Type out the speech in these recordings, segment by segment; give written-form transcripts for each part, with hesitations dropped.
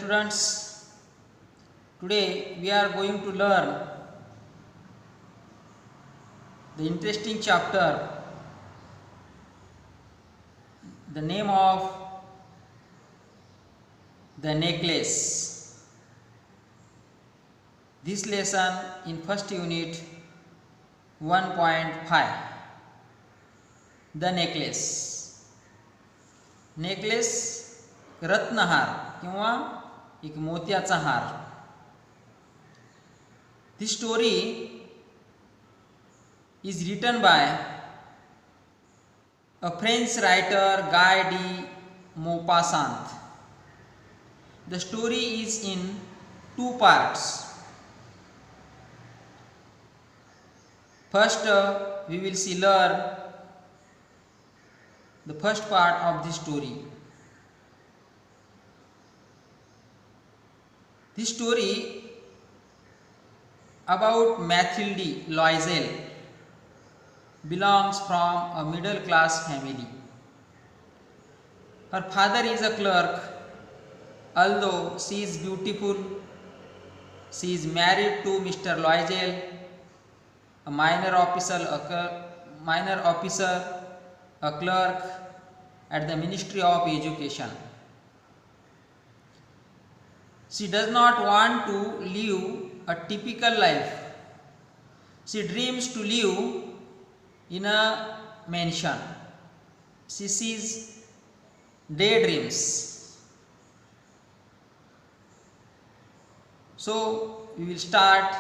students, today we are going to learn the interesting chapter, the name of the necklace. This lesson in first unit 1.5, the necklace. Necklace रत्नहार किंवा एक मोत्याचा हार. This story is written by a French writer, Guy de Maupassant. The story is in two parts. First, we will learn the first part of the story. This story about Mathilde Loisel belongs from a middle class family. Her father is a clerk. Although she is beautiful, she is married to Mr. Loisel, a minor officer, a clerk at the Ministry of Education. She does not want to live a typical life. She dreams to live in a mansion. She sees daydreams. So we will start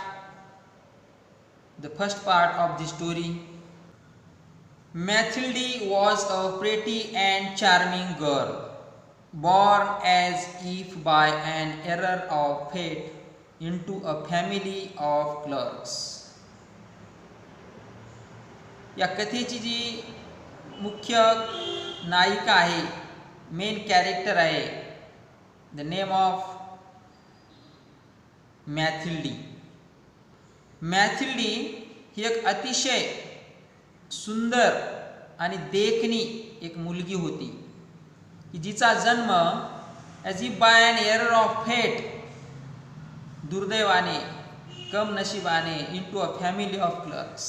the first part of the story. Mathilde was a pretty and charming girl, born as if by an error of fate into a family of clerks. या कथेची जी मुख्य नायिका आहे, main character आहे, the name of मॅथिल्डी. मॅथिल्डी ही एक अतिशय सुंदर आणि देखणी एक मुलगी होती की जिचा जन्म as if bye an error of फेट, दुर्दैवाने, कम नशिबाने, into a family of clerks,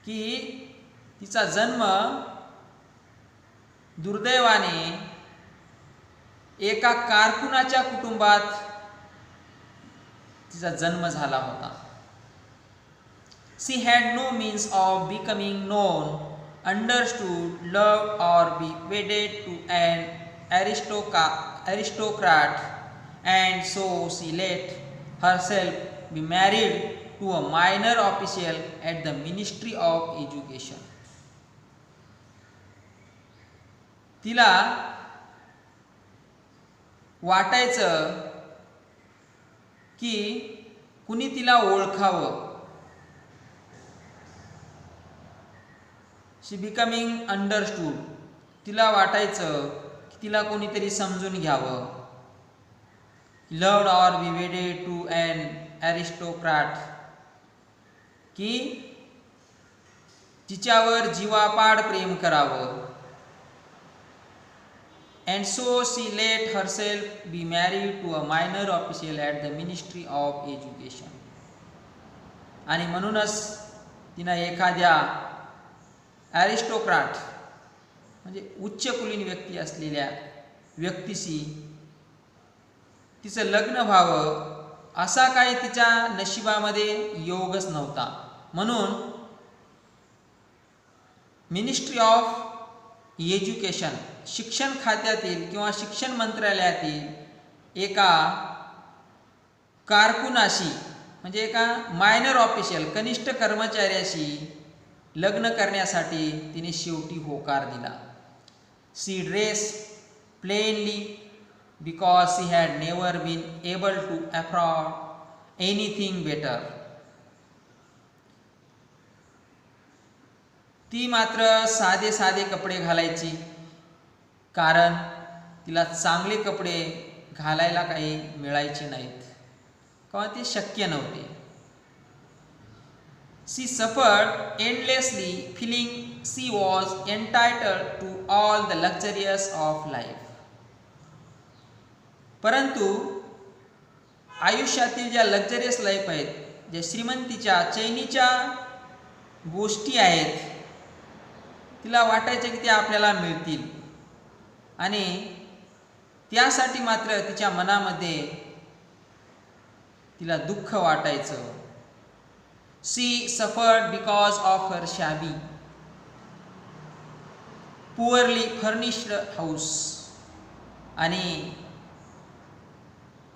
की तिचा जन्म दुर्दैवाने एका कारकुनाच्या कुटुंबात तिचा जन्म झाला होता. She had no means of becoming known, understood, loved, or be wedded to an aristocrat, and so she let herself be married to a minor official at the Ministry of Education. तिला वाटायचं की कुणी तिला ओळखावं. शी becoming understood, तिला वाटायचं की तिला कोणीतरी समजून घ्यावं. Loved or be wedded to an aristocrat, की तिच्यावर जीवापाड प्रेम करावं. And so she let herself be married to a minor official at the ministry of education. आणि म्हणूनच तिनं एखाद्या ॲरिस्टोक्रॅट म्हणजे उच्च कुलीन व्यक्ती असलेल्या व्यक्तीशी तिचं लग्न व्हावं असा काही तिच्या नशिबामध्ये योगच नव्हता. म्हणून मिनिस्ट्री ऑफ एज्युकेशन, शिक्षण खात्यातील किंवा शिक्षण मंत्रालयातील एका कारकुनाशी म्हणजे एका मायनर ऑफिशियल, कनिष्ठ कर्मचाऱ्याशी लग्न करण्यासाठी तिने शेवटी होकार दिला. She dress plainly because she had never been able to afford anything better. ती मात्र साधे साधे कपडे घालायची, कारण तिला चांगले कपडे घालायला काही मिळायचे नाहीत किंवा ते शक्य नव्हते. She suffered endlessly, feeling she was entitled to all the luxuries of life. परंतु आयुष्यातील ज्या लक्झरियस लाईफ आहेत, ज्या श्रीमंतीच्या चैनीच्या गोष्टी आहेत, तिला वाटायचं की त्या आपल्याला मिळतील आणि त्यासाठी मात्र तिच्या मनामध्ये तिला दुःख वाटायचं. She suffered because of her shabby poorly furnished house. आणि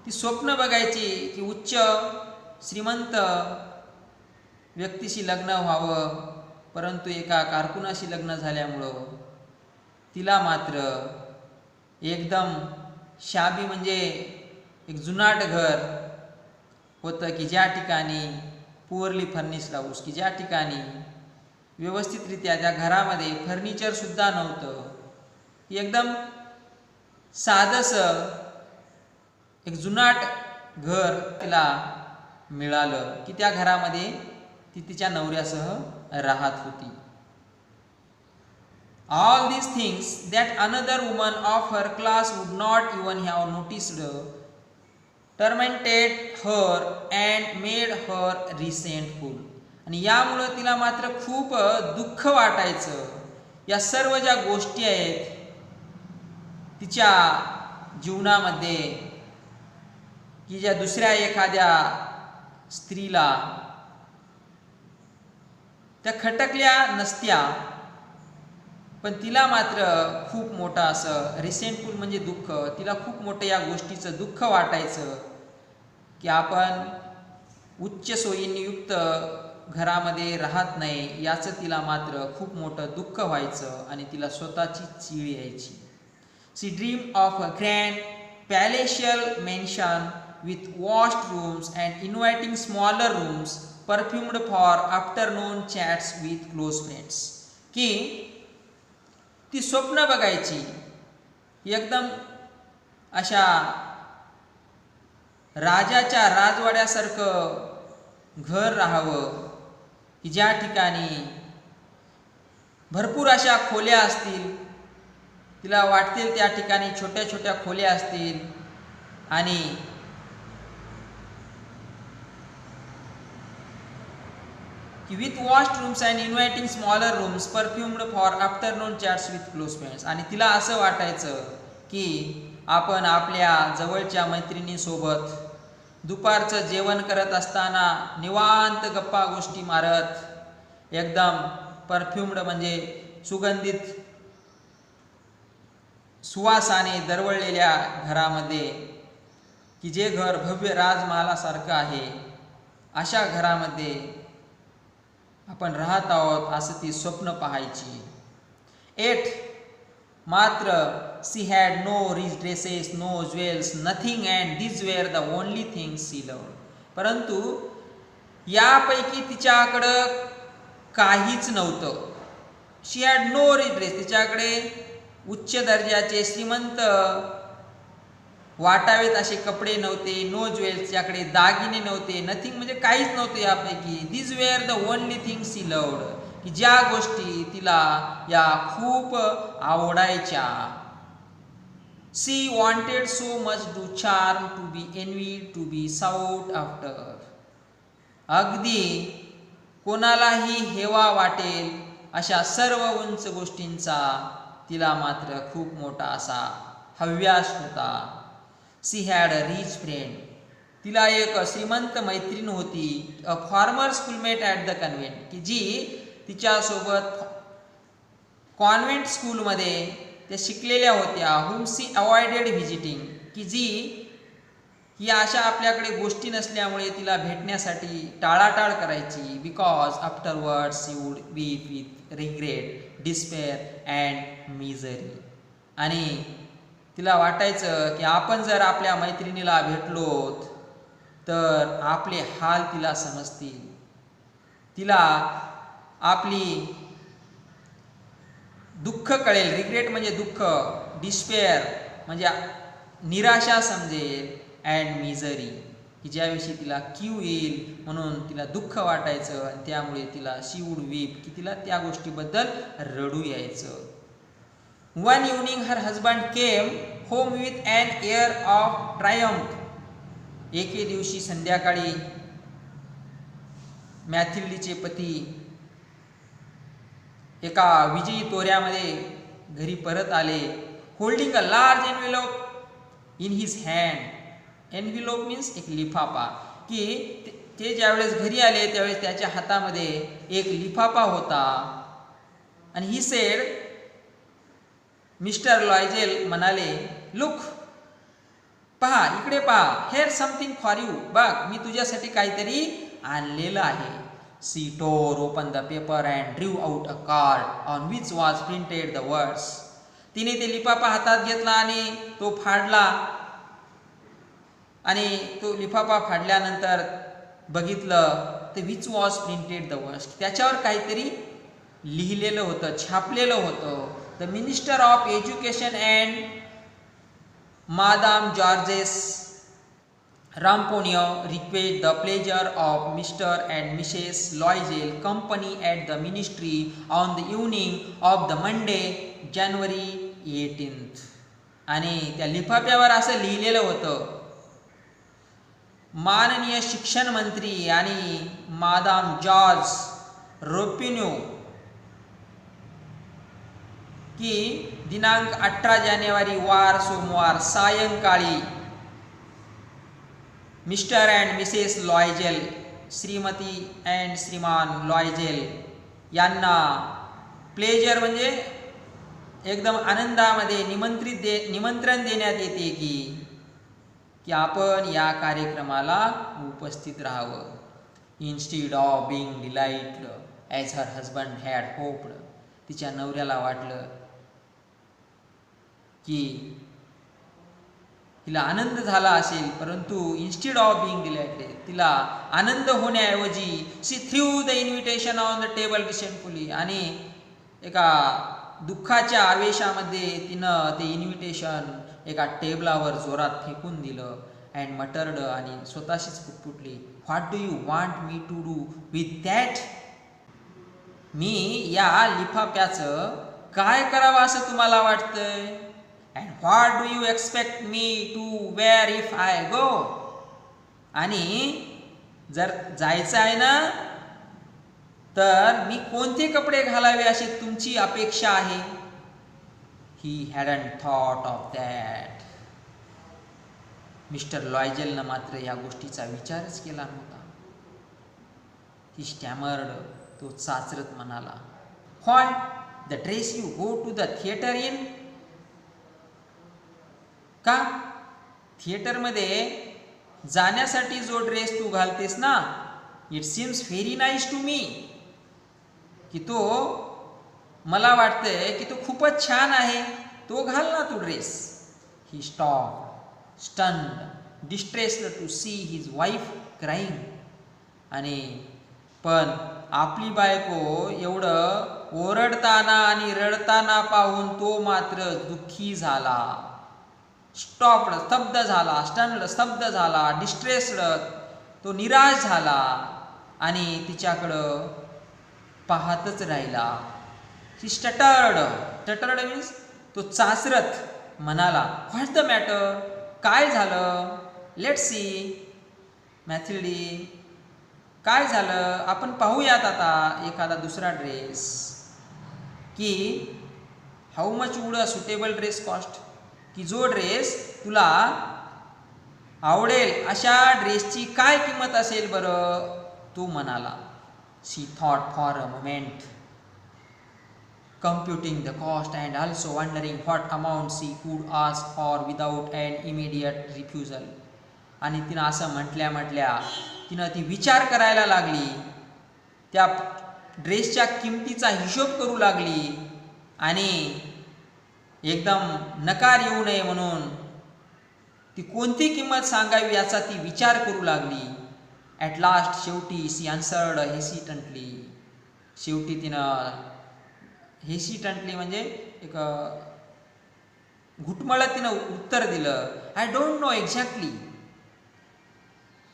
ती स्वप्न बघायची की उच्च श्रीमंत व्यक्तीशी लग्न व्हावं, परंतु एका कारकुनाशी लग्न झाल्यामुळं तिला मात्र एकदम शाबी म्हणजे एक जुनाट घर होतं की ज्या ठिकाणी पुअरली फर्निश्ड हाऊस, की ज्या ठिकाणी व्यवस्थितरित्या त्या घरामध्ये फर्निचरसुद्धा नव्हतं. एकदम साधंसं एक जुनाट घर तिला मिळालं की त्या घरामध्ये ती तिच्या नवऱ्यासह राहत होती. All these things that another woman of her class would not even have noticed tormented her and made her resentful. आणि यामुळं तिला मात्र खूप दुःख वाटायचं. या सर्व ज्या गोष्टी आहेत तिच्या जीवनामध्ये की ज्या दुसऱ्या एखाद्या स्त्रीला त्या खटकल्या नसत्या, पण तिला मात्र खूप मोठं असं रिसेंटफुल म्हणजे दुःख, तिला खूप मोठं या गोष्टीचं दुःख वाटायचं की आपण उच्च सोयींनी युक्त घरामध्ये राहत नाही, याचं तिला मात्र खूप मोठं दुःख व्हायचं आणि तिला स्वतःची चीड यायची. She dream of a grand palatial mansion with washed rooms and inviting smaller rooms perfumed for afternoon chats with close friends. की ती स्वप्न बघायची एकदम अशा राजाच्या राजवाड्यासारखं घर राहावं की ज्या ठिकाणी भरपूर अशा खोल्या असतील, तिला वाटतील त्या ठिकाणी छोट्या छोट्या खोल्या असतील आणि with washed rooms and inviting smaller rooms perfumed for afternoon chats with close friends. आणि तिला असं वाटायचं की आपण आपल्या जवळच्या मैत्रिणींसोबत दुपारचं जेवण करत असताना निवांत गप्पा गोष्टी मारत एकदम परफ्युम्ड म्हणजे सुगंधित सुवासाने दरवळलेल्या घरामध्ये, की जे घर भव्य राजमहालासारखं आहे, अशा घरामध्ये आपण राहत आहोत असं ती स्वप्न पाहायची. 8 मात्र she had no rich dresses, no jewels, nothing, and these were the only things she loved. परंतु यापैकी तिच्याकडं काहीच नव्हतं. शी हॅड नो रिच ड्रेस, तिच्याकडे उच्च दर्जाचे श्रीमंत वाटावेत असे कपडे नव्हते. नो ज्वेल्स, त्याकडे दागिने नव्हते. नथिंग म्हणजे काहीच नव्हतं यापैकी. These were the only things she loved, की ज्या गोष्टी तिला या खूप आवडायच्या. She wanted so much to charm, to be envied, to be sought after. अगदी कोणालाही हेवा वाटेल अशा सर्व उंच गोष्टींचा तिला मात्र खूप मोठा असा हव्यास होता. She had a rich friend, तिला एक श्रीमंत मैत्रीण होती. A former schoolmate at the convent, की जी तिच्यासोबत कॉन्व्हेंट स्कूलमध्ये त्या शिकलेल्या होत्या. हुम शी अवॉइडेड व्हिजिटिंग, की जी ही अशा आपल्याकडे गोष्टी नसल्यामुळे तिला भेटण्यासाठी टाळाटाळ करायची. Because afterward she would weep with regret, despair and misery. आणि तिला वाटायचं की आपण जर आपल्या मैत्रिणीला भेटलोत तर आपले हाल तिला समजतील, तिला आपली दुःख कळेल. रिग्रेट म्हणजे दुःख, डिस्पेअर म्हणजे निराशा समजेल, अँड मिझरी की ज्याविषयी तिला कीव येईल म्हणून तिला दुःख वाटायचं आणि त्यामुळे तिला शी वूड वीप, की तिला त्या गोष्टीबद्दल रडू यायचं. One evening her husband came home with an air of triumph. एके दिवशी संध्याकाळी मॅथिल्डीचे पती एका विजयी तोऱ्यामध्ये घरी परत आले, holding a large envelope in his hand. Envelope means एक लिफाफा. की ते ज्यावेळेस घरी आले त्यावेळेस त्याच्या हातामध्ये एक लिफाफा होता. आणि ही सेड, मिस्टर लॉयजेल म्हणाले, लुक, पहा, इकडे पहा, हेअर समथिंग फॉर यू. बघ, मी तुझ्यासाठी काहीतरी आणलेलं आहे. She tore open the paper and drew out a card on which was printed the words. तिने ते लिफाफा हातात घेतला आणि तो फाडला. आणि तो लिफाफा फाडल्यानंतर बघितलं तर which was printed the words. त्याच्यावर काहीतरी लिहिलेलं होतं, छापलेलं होतं. The minister of education and madame Georges Ramponio request the pleasure of Mr. and Mrs. Loisel company at the ministry on the evening of the Monday, January 18th. आणि त्या लिफाफ्यावर असं लिहिलेलं होतं, माननीय शिक्षण मंत्री आणि मादाम जॉर्ज रोपिन्यो की दिनांक 18 जानेवारी वार सोमवार सायंकाळी मिस्टर अँड मिसेस लॉयजेल, श्रीमती अँड श्रीमान लॉयजेल यांना प्लेजर म्हणजे एकदम आनंदामध्ये निमंत्रण देण्यात येते की आपण या कार्यक्रमाला उपस्थित राहावं. इन्स्टीड of being dilated as her husband had hoped. तिच्या नवऱ्याला वाटलं की तिला आनंद झाला असेल, परंतु इन्स्टीड ऑफ बिंग डिलाइटेड, तिला आनंद होण्याऐवजी she threw the invitation on the table resentfully. आणि एका दुःखाच्या आवेशामध्ये तिनं ते इन्व्हिटेशन एका टेबलावर जोरात फेकून दिलं. अँड मटर्ड, आणि स्वतःशीच पुटपुटली, what do you want me to do with that. मी या लिफाफ्याचं काय करावं असं तुम्हाला वाटतंय. And what do you expect me to wear if I go. आणि जर जायचं आहे ना तर मी कोणते कपडे घालावे अशी तुमची अपेक्षा आहे. He hadn't thought of that. Mr लॉयजेलनं मात्र या गोष्टीचा विचारच केला नव्हता. ही स्टॅमर्ड, तो चाचरत म्हणाला, why the dress you go to the theatre in. का थिएटरमध्ये जाण्यासाठी जो ड्रेस तू घालतेस ना, it seems very nice to me. की तो मला वाटतंय की तो खूपच छान आहे, तो घाल ना तू dress. He stop stunned distressed to see his wife crying. आणि पण आपली बायको एवढं ओरडताना आणि रडताना पाहून तो मात्र दुःखी झाला. स्टॉप्ड, स्तब्ध झाला. स्टन्ड, स्तब्ध झाला. डिस्ट्रेस्ड, तो निराश झाला आणि तिच्याकडं पाहतच राहिला. शी स्टटर्ड. स्टटर्ड मीन्स तो चाचरत म्हणाला, व्हॉट द मॅटर, काय झालं. लेट्स सी मॅथिल्डी, काय झालं, आपण पाहूयात आता एखादा दुसरा ड्रेस. की how much would a suitable dress cost. की जो ड्रेस तुला आवडेल अशा ड्रेसची काय किंमत असेल बरं. तो म्हणाला. She thought for a moment, computing the cost and also wondering what amount she could ask for without and immediate refusal. आणि तिनं असं म्हटल्या तिनं ती विचार करायला लागली, त्या ड्रेसच्या किमतीचा हिशोब करू लागली आणि एकदम नकार येऊ नये म्हणून ती कोणती किंमत सांगावी याचा ती विचार करू लागली. ॲट लास्ट, शेवटी सी आन्सर्ड हेसिटंटली. शेवटी तिनं हेसिटंटली म्हणजे एक घुटमळत तिनं उत्तर दिलं, आय डोंट नो एक्झॅक्टली.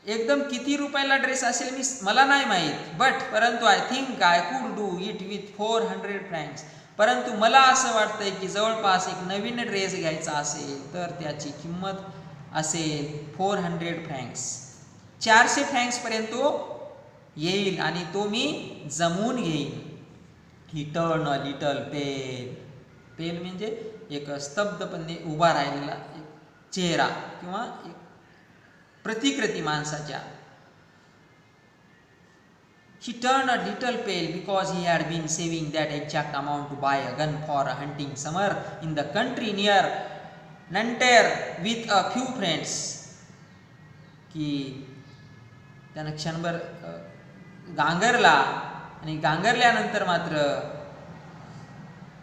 एकदम किती रुपयाला ड्रेस असेल मला नाही माहीत, बट परंतु I think I could do it with 400 francs. परंतु मला असं वाटतंय की जवळपास एक नवीन ड्रेस घ्यायचा असेल तर त्याची किंमत असेल 400 फ्रँक्स, 400 फ्रँक्सपर्यंत तो येईल आणि तो मी जमवून घेईन. ही टर्न अ लिटल पेल. पेल म्हणजे एक स्तब्धपणे उभा राहिलेला एक चेहरा किंवा एक प्रतिकृती माणसाच्या. He turned a little pale because he had been saving that exact amount to buy a gun for a hunting summer in the country near Nanterre with a few friends. की त्यानं क्षणभर गांगरला आणि गांगरल्यानंतर मात्र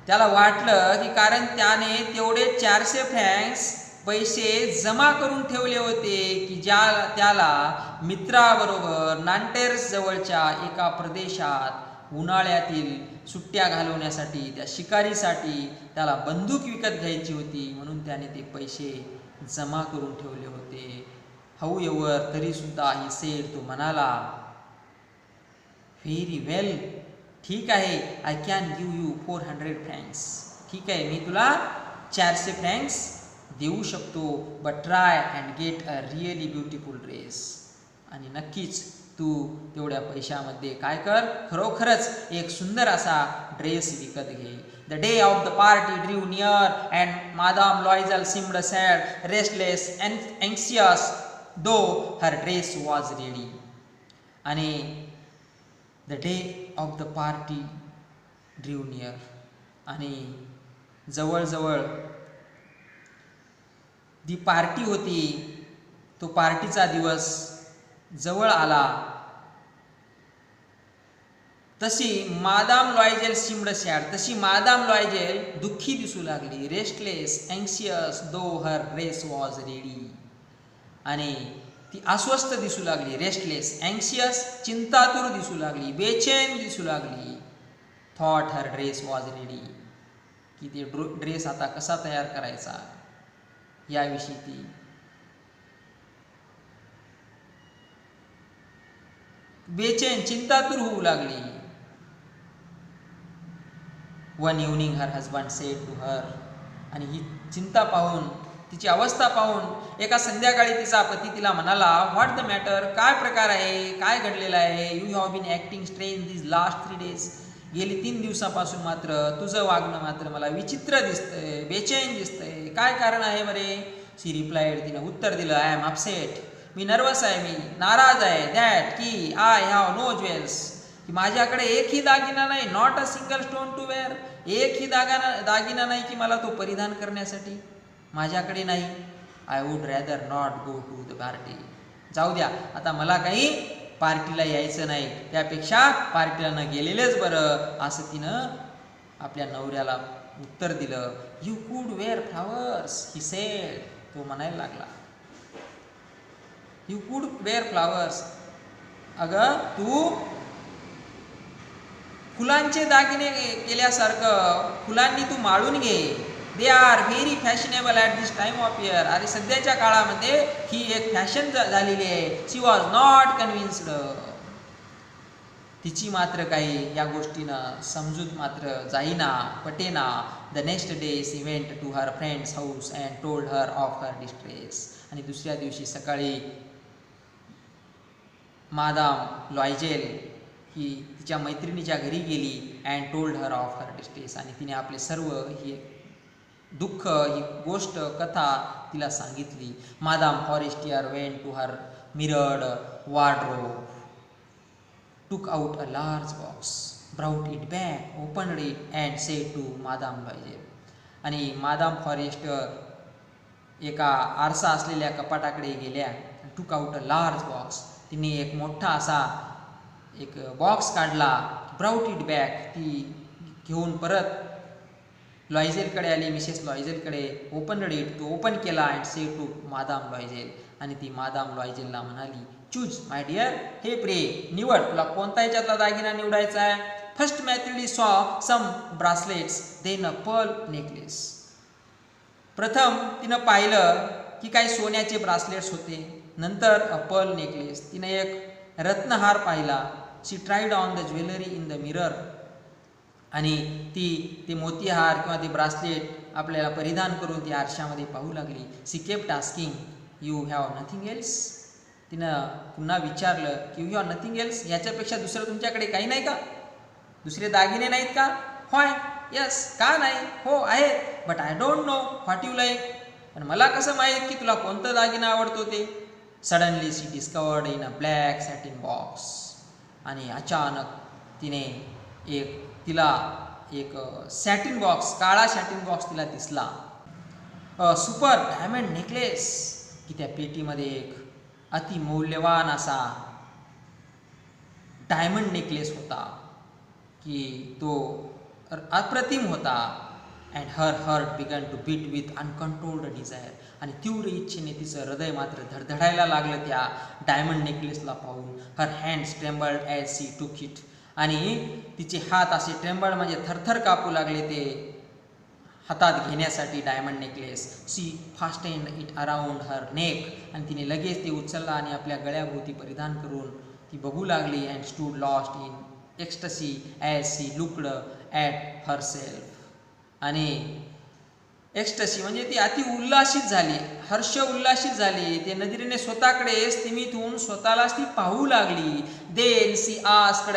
त्याला वाटलं की कारण त्याने तेवढे 400 फ्रँक्स पैसे जमा करून ठेवले होते की त्याला मित्राबरोबर नांटेर्स जवळच्या एका प्रदेशात उन्हाळ्यातील सुट्ट्या घालवण्यासाठी, त्या शिकारीसाठी त्याला बंदूक विकत घ्यायची होती, म्हणून त्याने ते पैसे जमा करून ठेवले होते. हाऊएव्हर तरीसुद्धा ही सेड, तो म्हणाला, व्हेरी वेल, ठीक आहे, I can give you 400 francs. ठीक आहे, मी तुला 400 फ्रँक्स देऊ शकतो, but try and get a really beautiful dress. आणि नक्कीच तू तेवढ्या पैशामध्ये काय कर, खरोखरच एक सुंदर असा ड्रेस विकत घे. The day of the party drew near and madame Loisel seemed sad, restless and anxious though her dress was ready. आणि the day of the party drew near, आणि जवळजवळ ती पार्टी होती, तो पार्टीचा दिवस जवळ आला. तशी मादाम लॉयझेल सीम्ड सॅड, तशी मादाम लॉयझेल दुःखी दिसू लागली. Restless anxious though her dress was ready, आणि ती अस्वस्थ दिसू लागली. रेस्टलेस अँक्सियस, चिंतातुर दिसू लागली, बेचैन दिसू लागली. Thought her dress was ready, की ते ड्रेस आता कसा तयार करायचा याविषयी ती बेचैन, चिंतातुर होऊ लागली. One evening her husband said to her, आणि ही चिंता पाहून, तिची अवस्था पाहून एका संध्याकाळी तिचा पती तिला म्हणाला, व्हॉट द मॅटर, काय प्रकार आहे, काय घडलेलं आहे. You have been acting strange this last 3 days, गेली 3 दिवसापासून मात्र तुझं वागणं मात्र मला विचित्र दिसतंय, बेचैन दिसतंय, काय कारण आहे बरे. शी रिप्लाइड, तिनं उत्तर दिलं, I am upset, me nervous आहे, मी नाराज आहे. दॅट, की आय हॅव नो ज्वेल्स, की माझ्याकडे एकही दागिना नाही. Not a single stone to wear, एकही दागिना नाही की मला तो परिधान करण्यासाठी माझ्याकडे नाही. I would rather not go to the party, जाऊ द्या, आता मला काही पार्टीला यायचं नाही, त्यापेक्षा पार्टीला न गेलेलेच बरं, असं तिनं आपल्या नवऱ्याला उत्तर दिलं. यू कुड वेअर फ्लावर्स, ही सेड, तो म्हणायला लागला, यू कुड वेअर फ्लावर्स, अगं तू फुलांचे दागिने केल्यासारखं फुलांनी तू माळून घे. They are very fashionable at this time of year, अरे सध्याच्या काळामध्ये ही एक फॅशन झालेली आहे. शी वॉज नॉट कन्व्हिन्स्ड, तिची मात्र काही या गोष्टीनं समजूत मात्र जाईना, पटेना. The next day she went to her friend's house and told her of her distress, आणि दुसऱ्या दिवशी सकाळी मादाम लॉयझेल ही तिच्या मैत्रिणीच्या घरी गेली. And told her of her distress, आणि तिने आपले सर्व ही दुःख, ही गोष्ट, कथा तिला सांगितली. Madame Forestier went to her mirrored wardrobe, took out a large box, brought it back, opened it and said to Madame Loisel. आणि मादाम फॉरेस्टर एका आरसा असलेल्या कपाटाकडे गेल्या. took out a large box, तिने एक मोठा असा एक बॉक्स काढला. brought it back, ती घेऊन परत लॉयझेलकडे आली, मिसेस लॉयझेलकडे. ओपनड इट, तो ओपन केला. And sed to madame Loisel, आणि ती मादाम लॉयझेलला म्हणाली, चूज माय डिअर, हे प्रे, निवड, तुला कोणता ह्याच्यातला दागिना निवडायचा आहे. फर्स्ट मॅथ्युली सॉ सम ब्रासलेट्स, देन अ पर्ल नेकलेस. प्रथम तिनं पाहिलं की काही सोन्याचे ब्रासलेट्स होते, नंतर अ पर्ल नेकलेस, तिनं एक रत्नहार पाहिला. She tried on the jewellery in the mirror आणि ते मोतीहार किंवा ते ब्रासलेट आपल्याला परिधान करून ती आरशामध्ये पाहू लागली. She kept asking, you have nothing else? तिनं पुन्हा विचारलं की यू हॅव नथिंग एल्स, याच्यापेक्षा दुसरं तुमच्याकडे काही नाही का? दुसरे दागिने नाहीत का? होय, यस, का नाही? हो आहेत, but I don't know what you like. पण मला कसं माहीत की तुला कोणतं दागिना आवडतो ते? Suddenly she discovered in a black satin box. आणि अचानक तिला एक सॅटिन बॉक्स, काळा सॅटिन बॉक्स तिला दिसला. सुपर डायमंड नेकलेस, की त्या पेटीमध्ये एक अतिमौल्यवान असा डायमंड नेकलेस होता, की तो अप्रतिम होता. And her heart began to beat with uncontrolled desire. आणि तीव्र इच्छेने तिचं हृदय मात्र धडधडायला लागलं त्या डायमंड नेकलेसला पाहून. Her hands trembled as she took it. आणि तिचे हात असे ट्रेम्बल्ड म्हणजे थरथर कापू लागले ते हातात घेण्यासाठी diamond necklace. She fastened it around her neck. आणि तिने लगेच ते उचलला आणि आपल्या गळ्याभोवती परिधान करून ती बघू लागली. And stood lost in ecstasy as she looked at herself. आणि एक्स्टसी म्हणजे ती अति उल्हासित झाली, हर्ष उल्हासित झाली. ते नजरेने स्वतःकडे स्थिमित स्वतःलाच ती पाहू लागली. Then she asked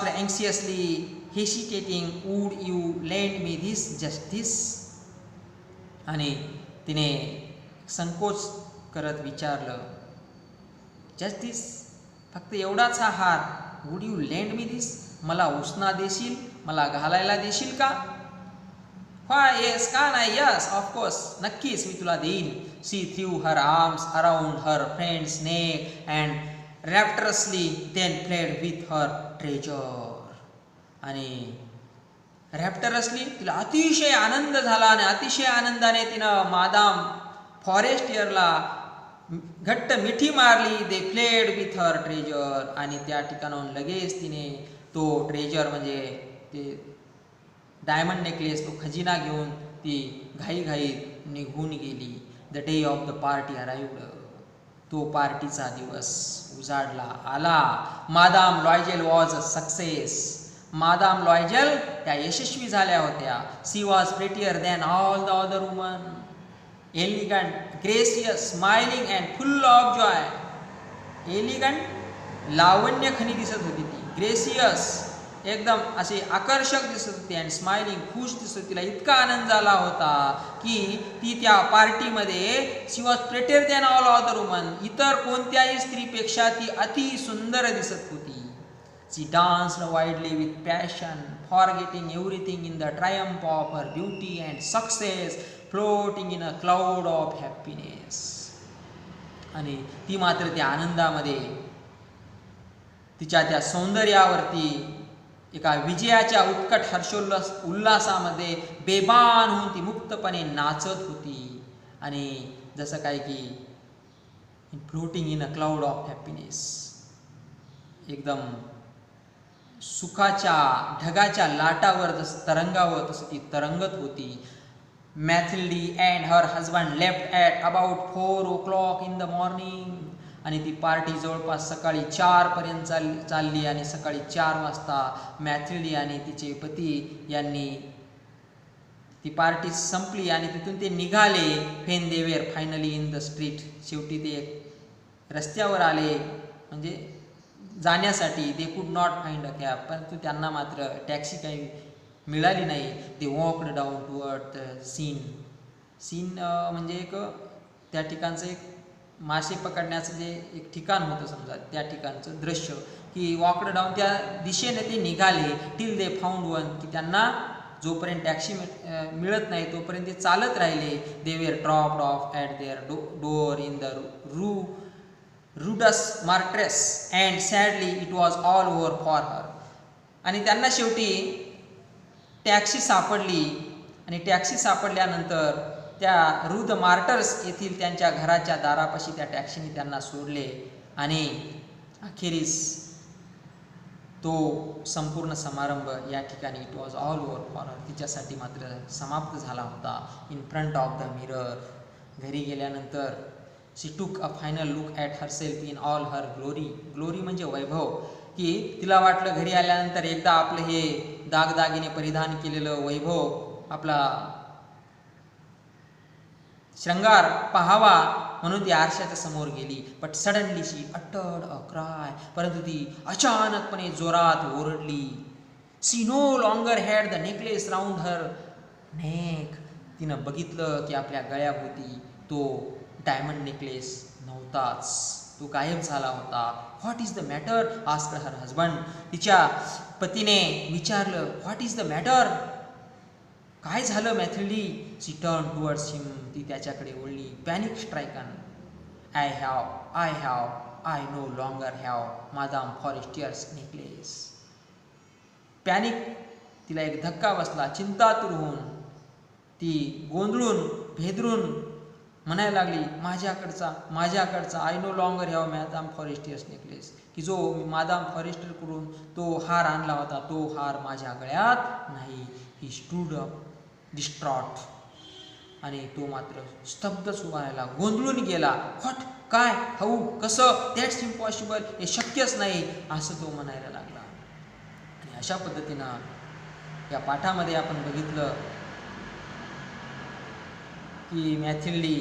anxiously hesitating, would you lend me this, just this? आणि तिने संकोच करत विचारलं, जस्ट धिस, फक्त एवढाच हा हार? Would you lend me this, मला उसना देशील, मला घालायला देशील का? व्हाय, येस, का नाही? यस, ऑफकोर्स, नक्कीच मी तुला देईन. She threw her arms around her friend's neck and rapturously then played with her treasure. आणि रॅप्टरसली तिला अतिशय आनंद झाला आणि अतिशय आनंदाने तिनं मादाम फॉरेस्टियरला घट्ट मिठी मारली. They played with her treasure. आणि त्या ठिकाणाहून लगेच तिने तो ट्रेजर म्हणजे ते डायमंड नेकलेस, तो खजिना घेऊन ती घाईघाईत निघून गेली. The day of the party arrived. तो पार्टीचा दिवस उजाडला आला. Madame Loisel was a success. Madame Loisel त्या यशस्वी झाल्या होत्या. She was prettier than all the other woman. Elegant, gracious, smiling and full of joy. Elegant, लावण्यखनी दिसत होती ती. ग्रेसियस, एकदम अशी आकर्षक दिसत होती. अँड स्माइलिंग, खुश दिसत होती. तिला इतका आनंद झाला होता की ती त्या पार्टीमध्ये she was prettier than all other woman, इतर कोणत्याही स्त्रीपेक्षा ती अति सुंदर दिसत होती. She danced widely with passion, forgetting everything in the triumph of her beauty and success, floating in a cloud of happiness. आणि ती मात्र त्या आनंदामध्ये, तिच्या त्या सौंदर्यावरती एका विजयाच्या उत्कट उल्हासामध्ये बेभान होऊन ती मुक्तपणे नाचत होती. आणि जसं काय की floating in a cloud of happiness, एकदम सुखाच्या ढगाच्या लाटावर जसं तरंगावं तसं ती तरंगत होती. Mathilde and her husband left at about 4 o'clock in the morning. आणि ती पार्टी जवळपास सकाळी 4 पर्यंत चालली. आणि सकाळी 4 वाजता मॅथिल्डी आणि तिचे पती यांनी ती पार्टी संपली आणि तिथून ते निघाले. When they were finally in the street. शेवटी ते रस्त्यावर आले म्हणजे जाण्यासाठी. They could not find a cab, परंतु त्यांना मात्र टॅक्सी काही मिळाली नाही. They walked down toward the Seine म्हणजे एक त्या ठिकाणचं एक मासे पकडण्याचं जे एक ठिकाण होतं समजा, त्या ठिकाणचं दृश्य, की वॉकड डाऊन त्या दिशेने ते निघाले. टिल दे फाउंड वन, की त्यांना जोपर्यंत टॅक्सी मिळत नाही तोपर्यंत ते चालत राहिले. They were dropped off at their door in the rue des martyrs and sadly it was all over for her. आणि त्यांना शेवटी टॅक्सी सापडली. आणि टॅक्सी सापडल्यानंतर त्या रुद मार्टर्स येथील त्यांच्या घराच्या दारापाशी त्या टॅक्सीने त्यांना सोडले. आणि अखेरीस तो संपूर्ण समारंभ या ठिकाणी it was all over for her, तिच्यासाठी मात्र समाप्त झाला होता. In front of the mirror. घरी गेल्यानंतर she took a final look at herself in all her glory. Glory म्हणजे वैभव. की तिला वाटलं घरी आल्यानंतर एकदा आपलं हे दागदागिने परिधान केलेलं वैभव, आपला श्रंगार पाहावा म्हणून ती आरशाच्या समोर गेली. But suddenly she uttered a cry. परंतु ती अचानकपणे जोरात ओरडली. She no longer had the necklace round her neck. तिनं बघितलं की आपल्या गळ्याभोवती तो डायमंड नेकलेस नव्हताच, तो गायब झाला होता. What is the matter asked her husband. तिच्या पतीने विचारलं, व्हॉट इज द मॅटर, काय झालं मॅथिल्डी. शी टर्न टुवर्ड्स हिम. ती त्याच्याकडे वळली. Panic stricken. I no longer have Madame Forestier's necklace. Panic, तिला एक धक्का बसला. चिंतातूर होऊन ती गोंधळून भेदरून म्हणायला लागली, माझ्याकडचा I no longer have Madame Forestier's necklace. की जो मादाम फॉरेस्टरकडून तो हार आणला होता, तो हार माझ्या गळ्यात नाही. He stood up distraught. आणि तो मात्र स्तब्धच उभा राहिला, गोंधळून गेला. व्हॉट, काय, हाऊ, कसं, दॅट्स इम्पॉसिबल, हे शक्यच नाही, असं तो म्हणायला लागला. आणि अशा पद्धतीनं या पाठामध्ये आपण बघितलं की मॅथिल्डी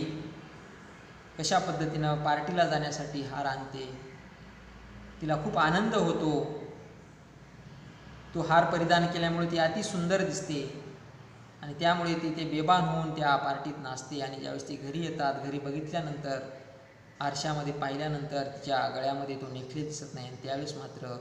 कशा पद्धतीनं पार्टीला जाण्यासाठी हार आणते. तिला खूप आनंद होतो. तो हार परिधान केल्यामुळे ती अति सुंदर दिसते आणि त्यामुळे ती ते बेभान होऊन त्या पार्टीत नाचते. आणि ज्यावेळेस ती घरी येतात, घरी बघितल्यानंतर आरशामध्ये पाहिल्यानंतर तिच्या गळ्यामध्ये तो नेकलेस दिसत नाही. आणि त्यावेळेस मात्र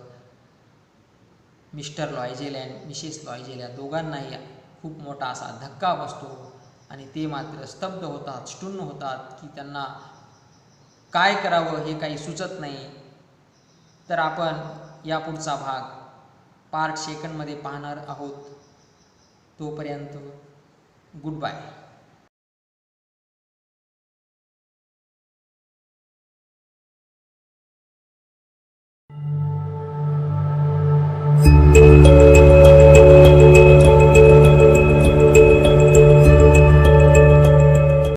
मिस्टर लॉयजेल अँड मिसेस लॉयजेल या दोघांनाही खूप मोठा असा धक्का बसतो आणि ते मात्र स्तब्ध होतात, स्टुन्न होतात की त्यांना काय करावं हे काही सुचत नाही. तर आपण या पुढचा भाग पार्ट 2 मध्ये पाहणार आहोत. तोपर्यंत गुड बाय.